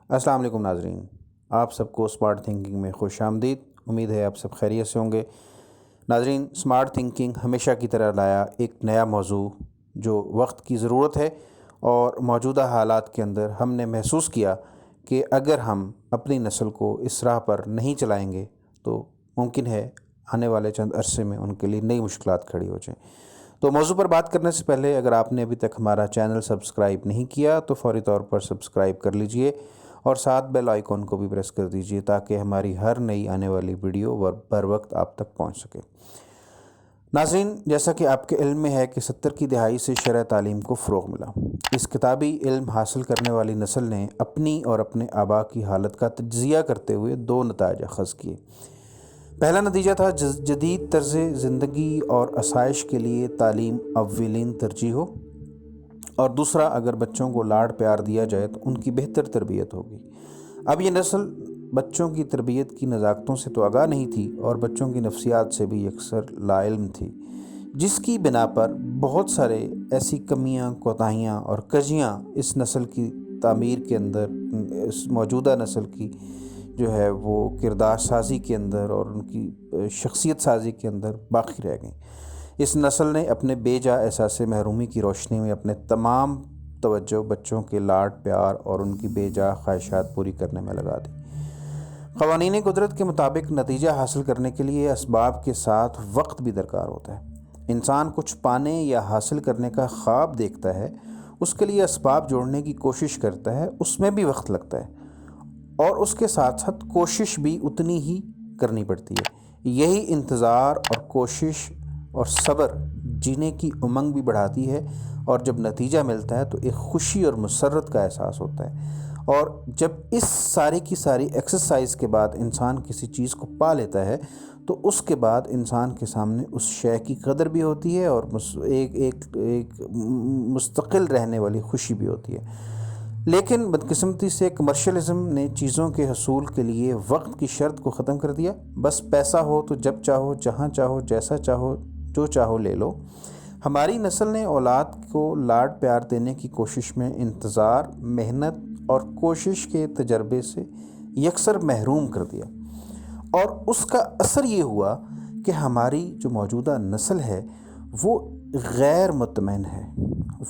السلام علیکم ناظرین، آپ سب کو اسمارٹ تھنکنگ میں خوش آمدید۔ امید ہے آپ سب خیریت سے ہوں گے۔ ناظرین، اسمارٹ تھنکنگ ہمیشہ کی طرح لایا ایک نیا موضوع جو وقت کی ضرورت ہے، اور موجودہ حالات کے اندر ہم نے محسوس کیا کہ اگر ہم اپنی نسل کو اس راہ پر نہیں چلائیں گے تو ممکن ہے آنے والے چند عرصے میں ان کے لیے نئی مشکلات کھڑی ہو جائیں۔ تو موضوع پر بات کرنے سے پہلے اگر آپ نے ابھی تک ہمارا چینل سبسکرائب نہیں کیا تو فوری طور پر سبسکرائب کر لیجئے، اور ساتھ بیل آئیکن کو بھی پریس کر دیجئے تاکہ ہماری ہر نئی آنے والی ویڈیو بر وقت آپ تک پہنچ سکے۔ ناظرین، جیسا کہ آپ کے علم میں ہے کہ 70 کی دہائی سے شرعی تعلیم کو فروغ ملا۔ اس کتابی علم حاصل کرنے والی نسل نے اپنی اور اپنے آباء کی حالت کا تجزیہ کرتے ہوئے دو نتائج اخذ کیے۔ پہلا نتیجہ تھا جدید طرز زندگی اور آسائش کے لیے تعلیم اولین ترجیح ہو، اور دوسرا اگر بچوں کو لاڑ پیار دیا جائے تو ان کی بہتر تربیت ہوگی۔ اب یہ نسل بچوں کی تربیت کی نزاکتوں سے تو آگاہ نہیں تھی، اور بچوں کی نفسیات سے بھی یکسر لا علم تھی، جس کی بنا پر بہت سارے ایسی کمیاں، کوتاہیاں اور کجیاں اس نسل کی تعمیر کے اندر، اس موجودہ نسل کی جو ہے وہ کردار سازی کے اندر اور ان کی شخصیت سازی کے اندر باقی رہ گئیں۔ اس نسل نے اپنے بے جا احساس محرومی کی روشنی میں اپنے تمام توجہ بچوں کے لاڈ پیار اور ان کی بے جا خواہشات پوری کرنے میں لگا دی۔ قوانین قدرت کے مطابق نتیجہ حاصل کرنے کے لیے اسباب کے ساتھ وقت بھی درکار ہوتا ہے۔ انسان کچھ پانے یا حاصل کرنے کا خواب دیکھتا ہے، اس کے لیے اسباب جوڑنے کی کوشش کرتا ہے، اس میں بھی وقت لگتا ہے، اور اس کے ساتھ ساتھ کوشش بھی اتنی ہی کرنی پڑتی ہے۔ یہی انتظار اور کوشش اور صبر جینے کی امنگ بھی بڑھاتی ہے، اور جب نتیجہ ملتا ہے تو ایک خوشی اور مسرت کا احساس ہوتا ہے۔ اور جب اس ساری کی ساری ایکسرسائز کے بعد انسان کسی چیز کو پا لیتا ہے تو اس کے بعد انسان کے سامنے اس شے کی قدر بھی ہوتی ہے، اور ایک مستقل رہنے والی خوشی بھی ہوتی ہے۔ لیکن بدقسمتی سے کمرشلزم نے چیزوں کے حصول کے لیے وقت کی شرط کو ختم کر دیا۔ بس پیسہ ہو تو جب چاہو، جہاں چاہو، جیسا چاہو، جو چاہو لے لو۔ ہماری نسل نے اولاد کو لاڈ پیار دینے کی کوشش میں انتظار، محنت اور کوشش کے تجربے سے یکسر محروم کر دیا، اور اس کا اثر یہ ہوا کہ ہماری جو موجودہ نسل ہے وہ غیر مطمئن ہے۔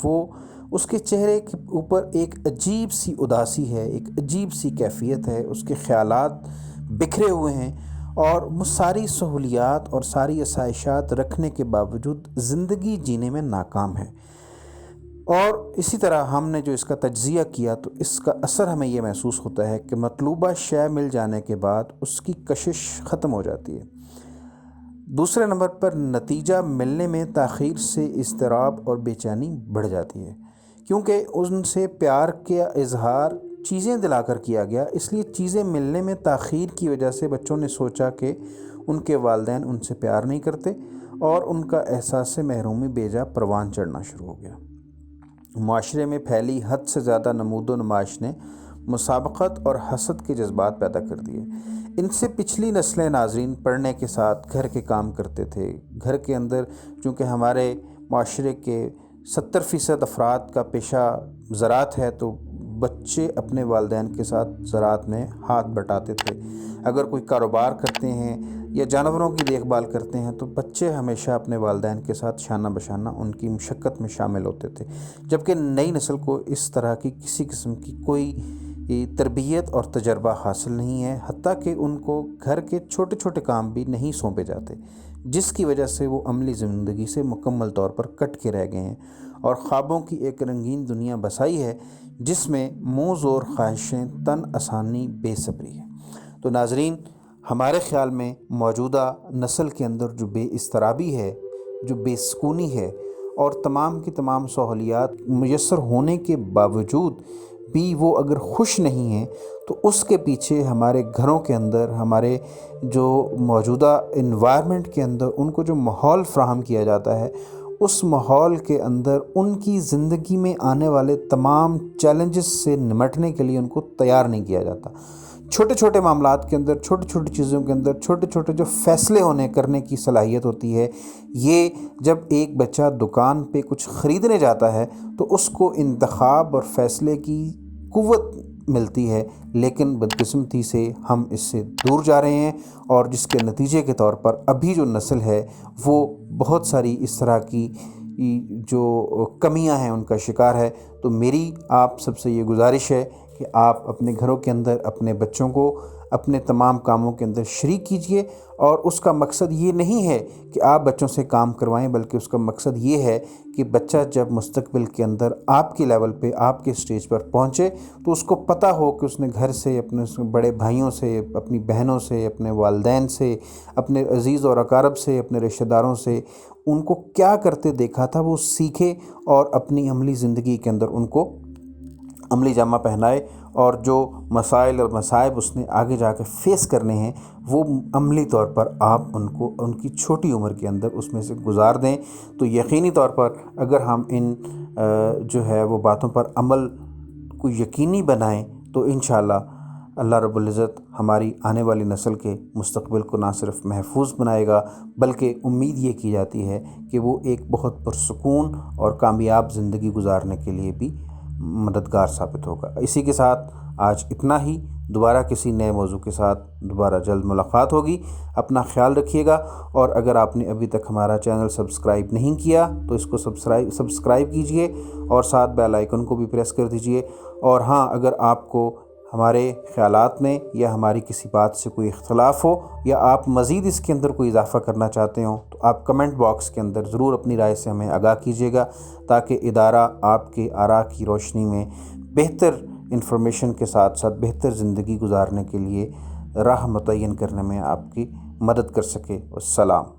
وہ اس کے چہرے کے اوپر ایک عجیب سی اداسی ہے، ایک عجیب سی کیفیت ہے، اس کے خیالات بکھرے ہوئے ہیں، اور وہ ساری سہولیات اور ساری آسائشات رکھنے کے باوجود زندگی جینے میں ناکام ہے۔ اور اسی طرح ہم نے جو اس کا تجزیہ کیا تو اس کا اثر ہمیں یہ محسوس ہوتا ہے کہ مطلوبہ شے مل جانے کے بعد اس کی کشش ختم ہو جاتی ہے۔ دوسرے نمبر پر نتیجہ ملنے میں تاخیر سے اضطراب اور بے چینی بڑھ جاتی ہے، کیونکہ ان سے پیار کا اظہار چیزیں دلا کر کیا گیا، اس لیے چیزیں ملنے میں تاخیر کی وجہ سے بچوں نے سوچا کہ ان کے والدین ان سے پیار نہیں کرتے، اور ان کا احساس محرومی بے جا پروان چڑھنا شروع ہو گیا۔ معاشرے میں پھیلی حد سے زیادہ نمود و نمائش نے مسابقت اور حسد کے جذبات پیدا کر دیے۔ ان سے پچھلی نسلیں ناظرین پڑھنے کے ساتھ گھر کے کام کرتے تھے۔ گھر کے اندر چونکہ ہمارے معاشرے کے 70% افراد کا پیشہ زراعت ہے، تو بچے اپنے والدین کے ساتھ زراعت میں ہاتھ بٹاتے تھے۔ اگر کوئی کاروبار کرتے ہیں یا جانوروں کی دیکھ بھال کرتے ہیں تو بچے ہمیشہ اپنے والدین کے ساتھ شانہ بشانہ ان کی مشقت میں شامل ہوتے تھے، جبکہ نئی نسل کو اس طرح کی کسی قسم کی کوئی تربیت اور تجربہ حاصل نہیں ہے، حتیٰ کہ ان کو گھر کے چھوٹے چھوٹے کام بھی نہیں سونپے جاتے، جس کی وجہ سے وہ عملی زندگی سے مکمل طور پر کٹ کے رہ گئے ہیں، اور خوابوں کی ایک رنگین دنیا بسائی ہے جس میں منہ زور خواہشیں، تن آسانی، بے صبری ہے۔ تو ناظرین، ہمارے خیال میں موجودہ نسل کے اندر جو بے اضطرابی ہے، جو بے سکونی ہے، اور تمام کی تمام سہولیات میسر ہونے کے باوجود بھی وہ اگر خوش نہیں ہیں، تو اس کے پیچھے ہمارے گھروں کے اندر، ہمارے جو موجودہ انوائرمنٹ کے اندر ان کو جو ماحول فراہم کیا جاتا ہے، اس ماحول کے اندر ان کی زندگی میں آنے والے تمام چیلنجز سے نمٹنے کے لیے ان کو تیار نہیں کیا جاتا۔ چھوٹے چھوٹے معاملات کے اندر، چھوٹی چھوٹی چیزوں کے اندر چھوٹے چھوٹے جو فیصلے کرنے کی صلاحیت ہوتی ہے، یہ جب ایک بچہ دکان پہ کچھ خریدنے جاتا ہے تو اس کو انتخاب اور فیصلے کی قوت ملتی ہے، لیکن بدقسمتی سے ہم اس سے دور جا رہے ہیں، اور جس کے نتیجے کے طور پر ابھی جو نسل ہے وہ بہت ساری اس طرح کی جو کمیاں ہیں ان کا شکار ہے۔ تو میری آپ سب سے یہ گزارش ہے کہ آپ اپنے گھروں کے اندر اپنے بچوں کو اپنے تمام کاموں کے اندر شریک کیجئے، اور اس کا مقصد یہ نہیں ہے کہ آپ بچوں سے کام کروائیں، بلکہ اس کا مقصد یہ ہے کہ بچہ جب مستقبل کے اندر آپ کے لیول پہ، آپ کے سٹیج پر پہنچے، تو اس کو پتہ ہو کہ اس نے گھر سے، اپنے بڑے بھائیوں سے، اپنی بہنوں سے، اپنے والدین سے، اپنے عزیز اور اقارب سے، اپنے رشتہ داروں سے ان کو کیا کرتے دیکھا تھا وہ سیکھے، اور اپنی عملی زندگی کے اندر ان کو عملی جامہ پہنائے، اور جو مسائل اور مصائب اس نے آگے جا کے فیس کرنے ہیں وہ عملی طور پر آپ ان کو ان کی چھوٹی عمر کے اندر اس میں سے گزار دیں۔ تو یقینی طور پر اگر ہم ان جو ہے وہ باتوں پر عمل کو یقینی بنائیں تو انشاءاللہ اللہ رب العزت ہماری آنے والی نسل کے مستقبل کو نہ صرف محفوظ بنائے گا، بلکہ امید یہ کی جاتی ہے کہ وہ ایک بہت پرسکون اور کامیاب زندگی گزارنے کے لیے بھی مددگار ثابت ہوگا۔ اسی کے ساتھ آج اتنا ہی، دوبارہ کسی نئے موضوع کے ساتھ دوبارہ جلد ملاقات ہوگی۔ اپنا خیال رکھیے گا، اور اگر آپ نے ابھی تک ہمارا چینل سبسکرائب نہیں کیا تو اس کو سبسکرائب کیجئے، اور ساتھ بیل آئیکن کو بھی پریس کر دیجئے۔ اور ہاں، اگر آپ کو ہمارے خیالات میں یا ہماری کسی بات سے کوئی اختلاف ہو، یا آپ مزید اس کے اندر کوئی اضافہ کرنا چاہتے ہوں، تو آپ کمنٹ باکس کے اندر ضرور اپنی رائے سے ہمیں آگاہ کیجیے گا، تاکہ ادارہ آپ کے آراء کی روشنی میں بہتر انفارمیشن کے ساتھ ساتھ بہتر زندگی گزارنے کے لیے راہ متعین کرنے میں آپ کی مدد کر سکے۔ والسلام۔